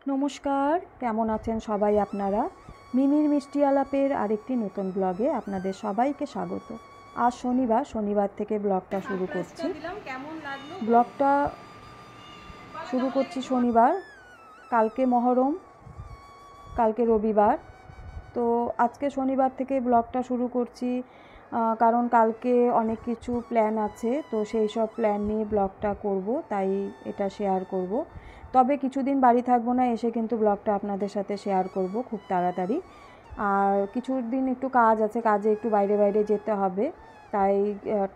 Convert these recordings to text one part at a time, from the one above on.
নমস্কার, কেমন আছেন সবাই আপনারা? মিমির মিষ্টি আলাপের আরেকটি নতুন ব্লগে আপনাদের সবাইকে স্বাগত। আজ শনিবার থেকে ব্লগটা শুরু করছি। ব্লগটা শুরু করছি শনিবার, কালকে মহরম, কালকে রবিবার। তো আজকে শনিবার থেকে ব্লগটা শুরু করছি, কারণ কালকে অনেক কিছু প্ল্যান আছে, তো সেই সব প্ল্যান নিয়ে ব্লগটা করব, তাই এটা শেয়ার করব। তবে কিছুদিন বাড়ি থাকবো না, এসে কিন্তু ব্লগটা আপনাদের সাথে শেয়ার করব খুব তাড়াতাড়ি। আর কিছুদিন একটু কাজ আছে, কাজে একটু বাইরে যেতে হবে, তাই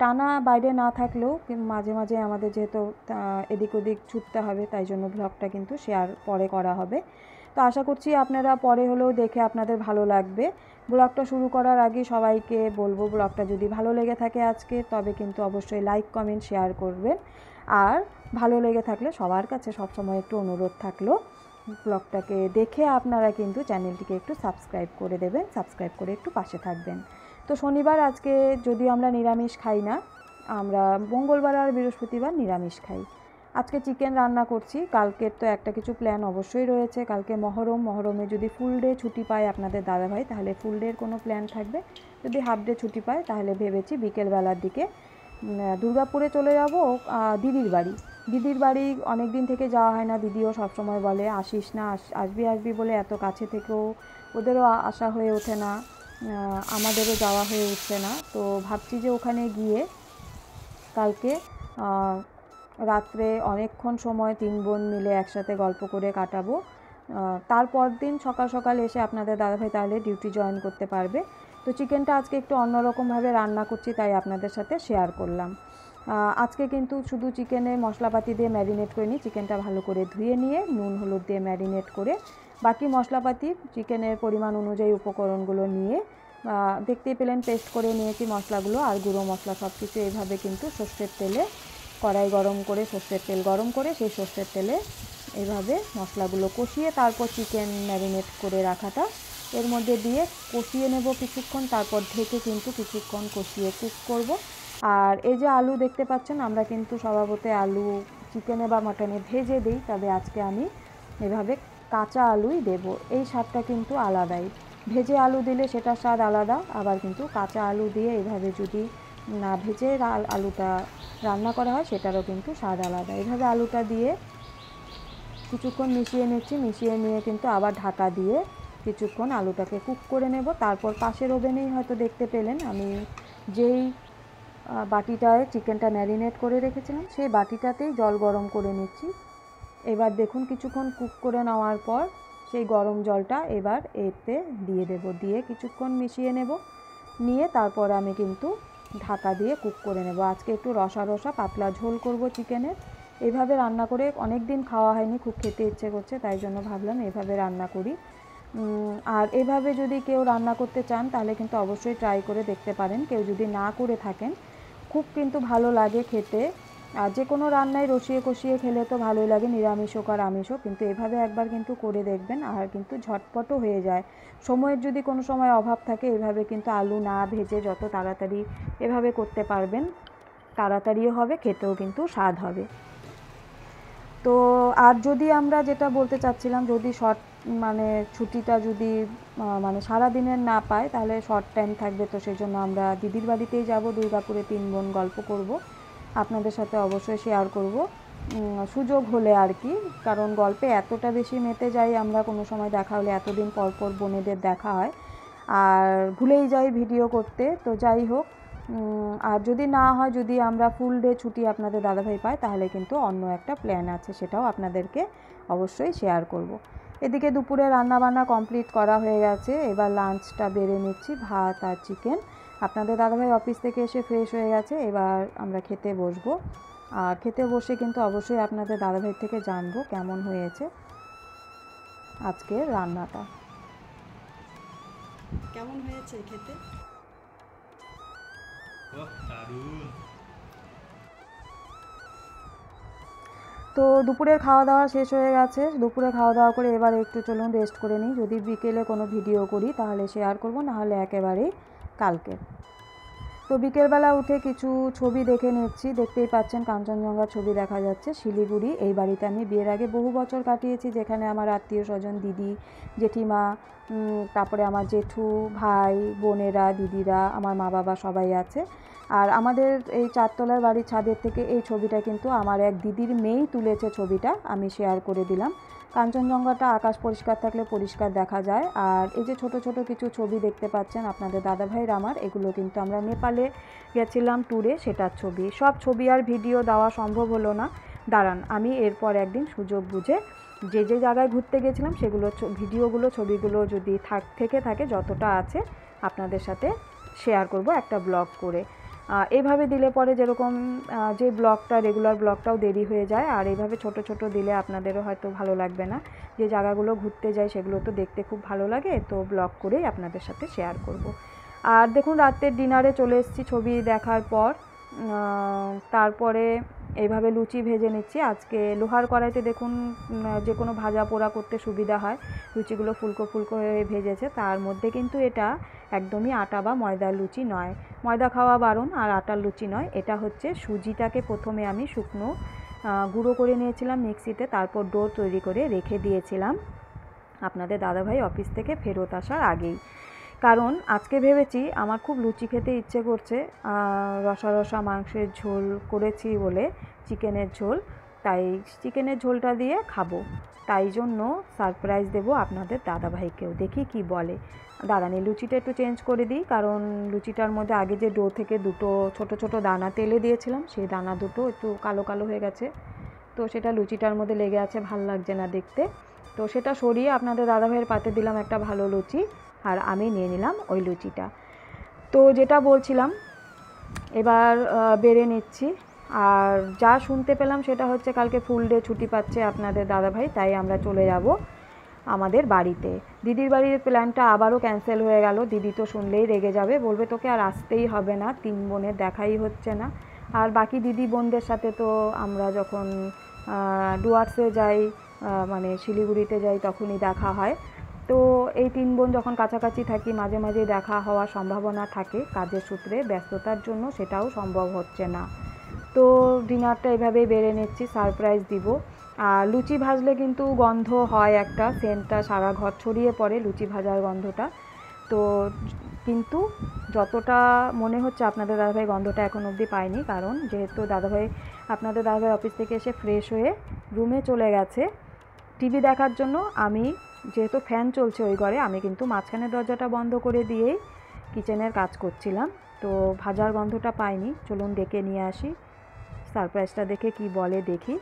টানা বাইরে না থাকলেও মাঝে মাঝে আমাদের যেহেতু এদিক ওদিক ছুটতে হবে, তাই জন্য ব্লগটা কিন্তু শেয়ার পরে করা হবে। তো আশা করছি আপনারা পরে হলেও দেখে আপনাদের ভালো লাগবে। ব্লগটা শুরু করার আগে সবাইকে বলবো, ব্লগটা যদি ভালো লেগে থাকে আজকে, তবে কিন্তু অবশ্যই লাইক কমেন্ট শেয়ার করবেন। আর ভালো লেগে থাকলে সবার কাছে সবসময় একটু অনুরোধ থাকলো, ব্লগটাকে দেখে আপনারা কিন্তু চ্যানেলটিকে একটু সাবস্ক্রাইব করে দেবেন, সাবস্ক্রাইব করে একটু পাশে থাকবেন। তো শনিবার আজকে যদিও আমরা নিরামিষ খাই না, আমরা মঙ্গলবার আর বৃহস্পতিবার নিরামিষ খাই। আজকে চিকেন রান্না করছি। কালকের তো একটা কিছু প্ল্যান অবশ্যই রয়েছে, কালকে মহরমে যদি ফুল ডে ছুটি পায় আপনাদের দাদাভাই, তাহলে ফুল ডের কোনো প্ল্যান থাকবে। যদি হাফ ডে ছুটি পায় তাহলে ভেবেছি বিকেলবেলার দিকে দুর্গাপুরে চলে যাব দিদির বাড়ি অনেক দিন থেকে যাওয়া হয় না। দিদিও সবসময় বলে আসিস না, আসবি বলে, এত কাছে থেকেও ওদেরও আসা হয়ে ওঠে না, আমাদেরও যাওয়া হয়ে উঠছে না। তো ভাবছি যে ওখানে গিয়ে কালকে রাত্রে অনেকক্ষণ সময় 3 বোন মিলে একসাথে গল্প করে কাটাবো। তারপর দিন সকাল সকাল এসে আপনাদের দাদাভাই তাহলে ডিউটি জয়েন করতে পারবে। তো চিকেনটা আজকে একটু অন্যরকমভাবে রান্না করছি, তাই আপনাদের সাথে শেয়ার করলাম। আজকে কিন্তু শুধু চিকেনে মশলাপাতি দিয়ে ম্যারিনেট করে নিই, চিকেনটা ভালো করে ধুয়ে নিয়ে নুন হলুদ দিয়ে ম্যারিনেট করে বাকি মশলাপাতি চিকেনের পরিমাণ অনুযায়ী উপকরণগুলো নিয়ে দেখতেই পেলেন পেস্ট করে নিয়েছি মশলাগুলো আর গুঁড়ো মশলা সব কিছু। এইভাবে কিন্তু সর্ষের তেলে কড়াই গরম করে সর্ষের তেল গরম করে সেই সর্ষের তেলে এইভাবে মশলাগুলো কষিয়ে তারপর চিকেন ম্যারিনেট করে রাখাটা এর মধ্যে দিয়ে কষিয়ে নেব কিছুক্ষণ, তারপর ঢেকে কিন্তু কিছুক্ষণ কষিয়ে কুক করব। আর এই যে আলু দেখতে পাচ্ছেন, আমরা কিন্তু স্বভাবতই আলু চিকেনে বা মাটনে ভেজে দিই, তবে আজকে আমি এভাবে কাঁচা আলুই দেব। এই স্বাদটা কিন্তু আলাদাই, ভেজে আলু দিলে সেটার স্বাদ আলাদা, আবার কিন্তু কাঁচা আলু দিয়ে এভাবে যদি না ভেজে আলুটা রান্না করা হয় সেটারও কিন্তু স্বাদ আলাদা। এভাবে আলুটা দিয়ে কিছুক্ষণ মিশিয়ে নিচ্ছি, মিশিয়ে নিয়ে কিন্তু আবার ঢাকা দিয়ে কিছুক্ষণ আলুটাকে কুক করে নেব। তারপর পাশের ওভেনেই হয়তো দেখতে পেলেন আমি যেই বাটিটায় চিকেনটা ম্যারিনেট করে রেখেছিলাম সেই বাটিটাতেই জল গরম করে নিচ্ছি। এবার দেখুন কিছুক্ষণ কুক করে নেওয়ার পর সেই গরম জলটা এবার এতে দিয়ে দেব, দিয়ে কিছুক্ষণ মিশিয়ে নেব, নিয়ে তারপর আমি কিন্তু ঢাকা দিয়ে কুক করে নেব। আজকে একটু রসা রসা পাতলা ঝোল করব চিকেনের। এইভাবে রান্না করে অনেক দিন খাওয়া হয়নি, খুব খেতে ইচ্ছে করছে, তাই জন্য ভাবলাম এইভাবে রান্না করি। আর এভাবে যদি কেউ রান্না করতে চান তাহলে কিন্তু অবশ্যই ট্রাই করে দেখতে পারেন। কেউ যদি না করে থাকেন, খুব কিন্তু ভালো লাগে খেতে। আর যে কোনো রান্নায় রসিয়ে কষিয়ে খেলে তো ভালোই লাগে, নিরামিষ হোক আর আমিষ হোক, কিন্তু এভাবে একবার কিন্তু করে দেখবেন, আর কিন্তু ঝটপটও হয়ে যায়। সময়ের যদি কোনো সময় অভাব থাকে, এভাবে কিন্তু আলু না ভেজে যত তাড়াতাড়ি এভাবে করতে পারবেন, তাড়াতাড়িও হবে, খেতেও কিন্তু স্বাদ হবে। তো আর যদি আমরা যেটা বলতে চাচ্ছিলাম, যদি শর্ট মানে ছুটিটা যদি মানে সারাদিনের না পায় তাহলে শর্ট টাইম থাকবে, তো সেই জন্য আমরা দিদির বাড়িতেই যাব, দুর্গাপুরে 3 বোন গল্প করব, আপনাদের সাথে অবশ্যই শেয়ার করব সুযোগ হলে আর কি। কারণ গল্পে এতটা বেশি মেতে যাই আমরা, কোনো সময় দেখা হলে এতদিন পর পর বোনেদের দেখা হয় আর ভুলেই যাই ভিডিও করতে। তো যাই হোক, আর যদি না হয়, যদি আমরা ফুল ডে ছুটি আপনাদের দাদাভাই পাই, তাহলে কিন্তু অন্য একটা প্ল্যান আছে, সেটাও আপনাদেরকে অবশ্যই শেয়ার করব। এদিকে দুপুরে রান্নাবান্না কমপ্লিট করা হয়ে গেছে, এবার লাঞ্চটা বেড়ে নিচ্ছি, ভাত আর চিকেন। আপনাদের দাদাভাই অফিস থেকে এসে ফ্রেশ হয়ে গেছে, এবার আমরা খেতে বসবো। আর খেতে বসে কিন্তু অবশ্যই আপনাদের দাদাভাই থেকে জানবো কেমন হয়েছে আজকের রান্নাটা। কেমন হয়েছে খেতে? তো দুপুরের খাওয়া দাওয়া শেষ হয়ে গেছে, দুপুরে খাওয়া দাওয়া করে এবার একটু চলুন রেস্ট করে নিই। যদি বিকেলে কোনো ভিডিও করি তাহলে শেয়ার করব, নাহলে একেবারেই কালকে। তো বিকেলবেলা উঠে কিছু ছবি দেখে নিচ্ছি। দেখতেই পাচ্ছেন কাঞ্চনজঙ্ঘার ছবি দেখা যাচ্ছে। শিলিগুড়ি, এই বাড়িতে আমি বিয়ের আগে বহু বছর কাটিয়েছি, যেখানে আমার আত্মীয় স্বজন, দিদি, জেঠিমা, তারপরে আমার জেঠু, ভাই, বোনেরা, দিদিরা, আমার মা বাবা সবাই আছে। আর আমাদের এই 4 তলার বাড়ির ছাদের থেকে এই ছবিটা কিন্তু আমার এক দিদির মেয়েই তুলেছে। ছবিটা আমি শেয়ার করে দিলাম। কাঞ্চনজঙ্ঘাটা আকাশ পরিষ্কার থাকলে পরিষ্কার দেখা যায়। আর এই যে ছোট ছোট কিছু ছবি দেখতে পাচ্ছেন আপনাদের দাদাভাইয়ের আমার, এগুলো কিন্তু আমরা নেপালে গেছিলাম ট্যুরে, সেটার ছবি। সব ছবি আর ভিডিও দেওয়া সম্ভব হলো না। দাঁড়ান, আমি এরপর একদিন সুযোগ বুঝে যে যে জায়গায় ঘুরতে গেছিলাম সেগুলো ভিডিওগুলো, ছবিগুলো যদি থেকে থাকে যতটা আছে আপনাদের সাথে শেয়ার করব একটা ব্লগ করে। এইভাবে দিলে পরে যেরকম যে ব্লগটা, রেগুলার ব্লগটাও দেরি হয়ে যায়, আর এইভাবে ছোট ছোট দিলে আপনাদেরও হয়তো ভালো লাগবে না। যে জায়গাগুলো ঘুরতে যাই সেগুলো তো দেখতে খুব ভালো লাগে, তো ব্লগ করেই আপনাদের সাথে শেয়ার করব। আর দেখুন, রাতের ডিনারে চলে এসেছি ছবি দেখার পর। তারপরে এইভাবে লুচি ভেজে নিচ্ছি। আজকে লোহার কড়াইতে দেখুন যে কোনো ভাজা পোড়া করতে সুবিধা হয়। লুচিগুলো ফুলকো ফুলকো হয়ে ভেজেছে। তার মধ্যে কিন্তু এটা একদমই আটা বা ময়দার লুচি নয়, ময়দা খাওয়া বারণ, আর আটার লুচি নয়। এটা হচ্ছে সুজিটাকে প্রথমে আমি শুকনো গুঁড়ো করে নিয়েছিলাম মিক্সিতে, তারপর ডো তৈরি করে রেখে দিয়েছিলাম আপনাদের দাদাভাই অফিস থেকে ফেরত আসার আগেই। কারণ আজকে ভেবেছি আমার খুব লুচি খেতে ইচ্ছে করছে, রসা রসা মাংসের ঝোল করেছি বলে, চিকেনের ঝোল, তাই চিকেনের ঝোলটা দিয়ে খাবো। তাই জন্য সারপ্রাইজ দেবো আপনাদের দাদাভাইকেও, দেখি কি বলে। দাঁড়ানি, লুচিটা একটু চেঞ্জ করে দিই, কারণ লুচিটার মধ্যে আগে যে ডো থেকে দুটো ছোট ছোট দানা তেলে দিয়েছিলাম, সেই দানা দুটো একটু কালো কালো হয়ে গেছে, তো সেটা লুচিটার মধ্যে লেগে আছে, ভাল লাগছে না দেখতে। তো সেটা সরিয়ে আপনাদের দাদাভাইয়ের পাতে দিলাম একটা ভালো লুচি, আর আমি নিয়ে নিলাম ওই লুচিটা। তো যেটা বলছিলাম, এবার বেড়ে নিচ্ছি। আর যা শুনতে পেলাম সেটা হচ্ছে কালকে ফুল ডে ছুটি পাচ্ছে আপনাদের দাদাভাই, তাই আমরা চলে যাব আমাদের বাড়িতে। দিদির বাড়ির প্ল্যানটা আবারও ক্যান্সেল হয়ে গেল। দিদি তো শুনলেই রেগে যাবে, বলবে তোকে আর আসতেই হবে না, 3 বোনের দেখাই হচ্ছে না। আর বাকি দিদি বোনদের সাথে তো আমরা যখন ডুয়ার্সে যাই, মানে শিলিগুড়িতে যাই, তখনই দেখা হয়। তো এই 3 বোন যখন কাছাকাছি থাকি, মাঝে মাঝে দেখা হওয়ার সম্ভাবনা থাকে, কাজের সূত্রে ব্যস্ততার জন্য সেটাও সম্ভব হচ্ছে না। তো ডিনারটা এভাবেই বেড়ে নিচ্ছি, সারপ্রাইজ দিব। আর লুচি ভাজলে কিন্তু গন্ধ হয় একটা, সেন্টটা সারা ঘর ছড়িয়ে পড়ে লুচি ভাজার গন্ধটা। তো কিন্তু যতটা মনে হচ্ছে আপনাদের দাদাভাই গন্ধটা এখন অবধি পায়নি, কারণ যেহেতু আপনাদের দাদাভাই অফিস থেকে এসে ফ্রেশ হয়ে রুমে চলে গেছে টিভি দেখার জন্য। আমি যেহেতু ফ্যান চলছে ওই ঘরে, আমি কিন্তু মাঝখানে দরজাটা বন্ধ করে দিয়েই কিচেনের কাজ করছিলাম, তো ভাজার গন্ধটা পাইনি। চলুন ডেকে নিয়ে আসি, সারপ্রাইজটা দেখে কি বলে দেখি।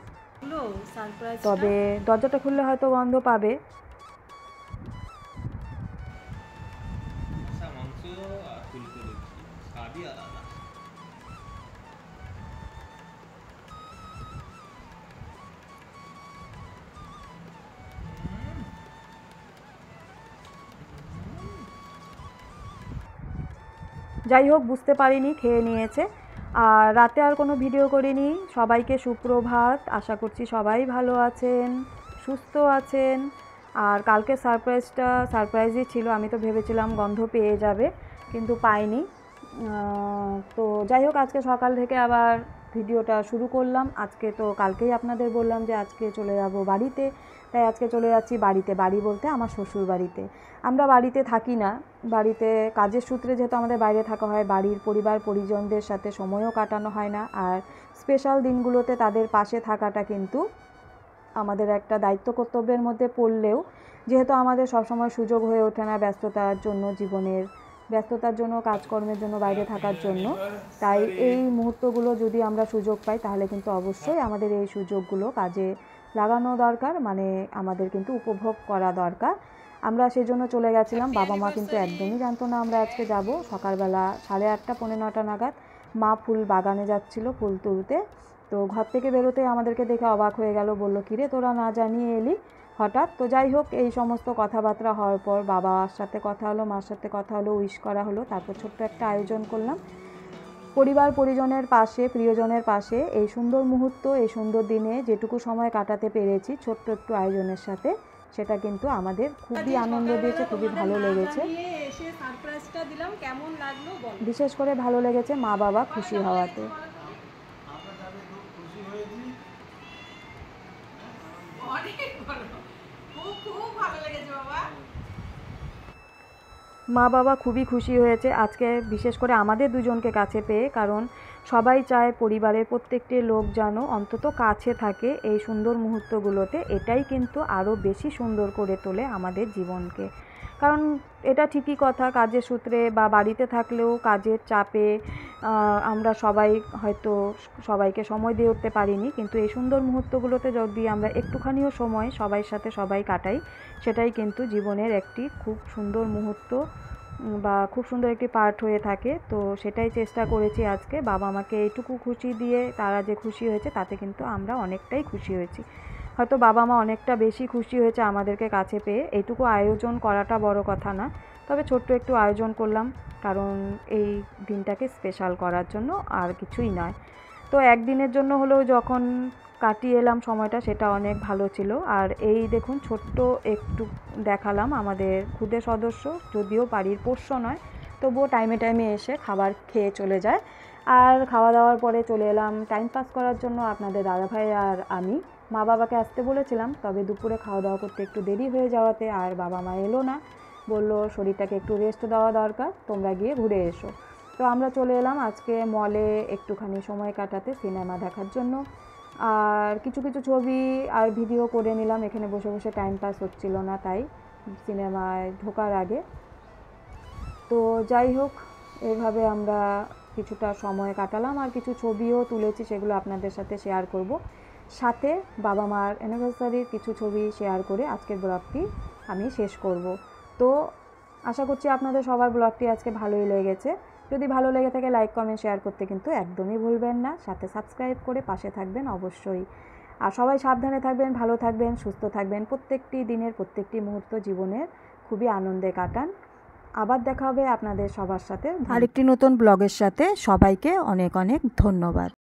তবে দরজাটা খুললে হয়তো গন্ধ পাবে। যাই হোক, বুঝতে পারিনি, খেয়ে নিয়েছে। আর রাতে আর কোনো ভিডিও করিনি। সবাইকে সুপ্রভাত, আশা করছি সবাই ভালো আছেন, সুস্থ আছেন। আর কালকে সারপ্রাইজই ছিল, আমি তো ভেবেছিলাম গন্ধ পেয়ে যাবে, কিন্তু পাইনি। তো যাই হোক, আজকে সকাল থেকে আবার ভিডিওটা শুরু করলাম। আজকে তো কালকেই আপনাদের বললাম যে আজকে চলে যাব বাড়িতে, তাই আজকে চলে যাচ্ছি বাড়িতে। বাড়ি বলতে আমার শ্বশুর বাড়িতে। আমরা বাড়িতে থাকি না, বাড়িতে কাজের সূত্রে যেহেতু আমাদের বাইরে থাকা হয়, বাড়ির পরিবার পরিজনদের সাথে সময়ও কাটানো হয় না। আর স্পেশাল দিনগুলোতে তাদের পাশে থাকাটা কিন্তু আমাদের একটা দায়িত্ব কর্তব্যের মধ্যে পড়লেও, যেহেতু আমাদের সবসময় সুযোগ হয়ে ওঠে না, ব্যস্ততার জন্য, জীবনের ব্যস্ততার জন্য, কাজকর্মের জন্য, বাইরে থাকার জন্য, তাই এই মুহূর্তগুলো যদি আমরা সুযোগ পাই তাহলে কিন্তু অবশ্যই আমাদের এই সুযোগগুলো কাজে লাগানো দরকার, মানে আমাদের কিন্তু উপভোগ করা দরকার। আমরা সেজন্য চলে গেছিলাম। বাবা মা কিন্তু একদমই জানতো না আমরা আজকে যাব। সকালবেলা 8:30 পৌনে 9টা নাগাদ মা ফুল বাগানে যাচ্ছিল ফুল তুলতে, তো ঘর থেকে বেরোতে আমাদেরকে দেখে অবাক হয়ে গেল, বলল কিরে তোরা না জানিয়ে এলি হঠাৎ। তো যাই হোক, এই সমস্ত কথাবার্তা হওয়ার পর বাবার সাথে কথা হলো, মার সাথে কথা হলো, উইশ করা হলো, তারপর ছোট্ট একটা আয়োজন করলাম পরিবার পরিজনের পাশে, প্রিয়জনের পাশে। এই সুন্দর মুহূর্ত, এই সুন্দর দিনে যেটুকু সময় কাটাতে পেরেছি ছোট্ট একটু আয়োজনের সাথে, সেটা কিন্তু আমাদের খুবই আনন্দ দিয়েছে, খুবই ভালো লেগেছে। বিশেষ করে ভালো লেগেছে মা বাবা খুশি হওয়াতে। মা বাবা খুবই খুশি হয়েছে আজকে, বিশেষ করে আমাদের দুজনকে কাছে পেয়ে, কারণ সবাই চায় পরিবারের প্রত্যেকটি লোক যেন অন্তত কাছে থাকে এই সুন্দর মুহূর্তগুলোতে। এটাই কিন্তু আরও বেশি সুন্দর করে তোলে আমাদের জীবনকে। কারণ এটা ঠিকই কথা, কাজের সূত্রে বা বাড়িতে থাকলেও কাজের চাপে আমরা সবাই হয়তো সবাইকে সময় দিয়ে উঠতে পারিনি, কিন্তু এই সুন্দর মুহূর্তগুলোতে যদি আমরা একটুখানিও সময় সবাই সাথে সবাই কাটাই, সেটাই কিন্তু জীবনের একটি খুব সুন্দর মুহূর্ত বা খুব সুন্দর একটি পার্ট হয়ে থাকে। তো সেটাই চেষ্টা করেছি আজকে। বাবা মাকে এইটুকু খুশি দিয়ে তারা যে খুশি হয়েছে তাতে কিন্তু আমরা অনেকটাই খুশি হয়েছি। হয়তো বাবা মা অনেকটা বেশি খুশি হয়েছে আমাদেরকে কাছে পেয়ে। এইটুকু আয়োজন করাটা বড় কথা না, তবে ছোট্ট একটু আয়োজন করলাম, কারণ এই দিনটাকে স্পেশাল করার জন্য, আর কিছুই নয়। তো একদিনের জন্য হলেও যখন কাটিয়ে এলাম সময়টা, সেটা অনেক ভালো ছিল। আর এই দেখুন ছোট্ট একটু দেখালাম আমাদের খুদে সদস্য, যদিও বাড়ির পোষ্য নয়, তবুও টাইমে টাইমে এসে খাবার খেয়ে চলে যায়। আর খাওয়া দাওয়ার পরে চলে এলাম টাইম পাস করার জন্য আপনাদের দাদাভাই আর আমি। মা বাবাকে আসতে বলেছিলাম, তবে দুপুরে খাওয়া দাওয়া করতে একটু দেরি হয়ে যাওয়াতে আর বাবা মা এলো না, বললো শরীরটাকে একটু রেস্ট দেওয়া দরকার, তোমরা গিয়ে ঘুরে এসো। তো আমরা চলে এলাম আজকে মলে একটুখানি সময় কাটাতে, সিনেমা দেখার জন্য। আর কিছু কিছু ছবি আর ভিডিও করে নিলাম, এখানে বসে বসে টাইম পাস হচ্ছিল না তাই সিনেমায় ঢোকার আগে। তো যাই হোক, এইভাবে আমরা কিছুটা সময় কাটালাম আর কিছু ছবিও তুলেছি, সেগুলো আপনাদের সাথে শেয়ার করব। সাথে বাবা মার অ্যানিভার্সারির কিছু ছবি শেয়ার করে আজকের ব্লগটি আমি শেষ করব। তো আশা করছি আপনাদের সবার ব্লগটি আজকে ভালোই লেগেছে। যদি ভালো লেগে থাকে লাইক কমেন্ট শেয়ার করতে কিন্তু একদমই ভুলবেন না, সাথে সাবস্ক্রাইব করে পাশে থাকবেন অবশ্যই। আর সবাই সাবধানে থাকবেন, ভালো থাকবেন, সুস্থ থাকবেন, প্রত্যেকটি দিনের প্রত্যেকটি মুহূর্ত জীবনের খুবই আনন্দে কাটান। আবার দেখা হবে আপনাদের সবার সাথে আরেকটি নতুন ব্লগের সাথে। সবাইকে অনেক অনেক ধন্যবাদ।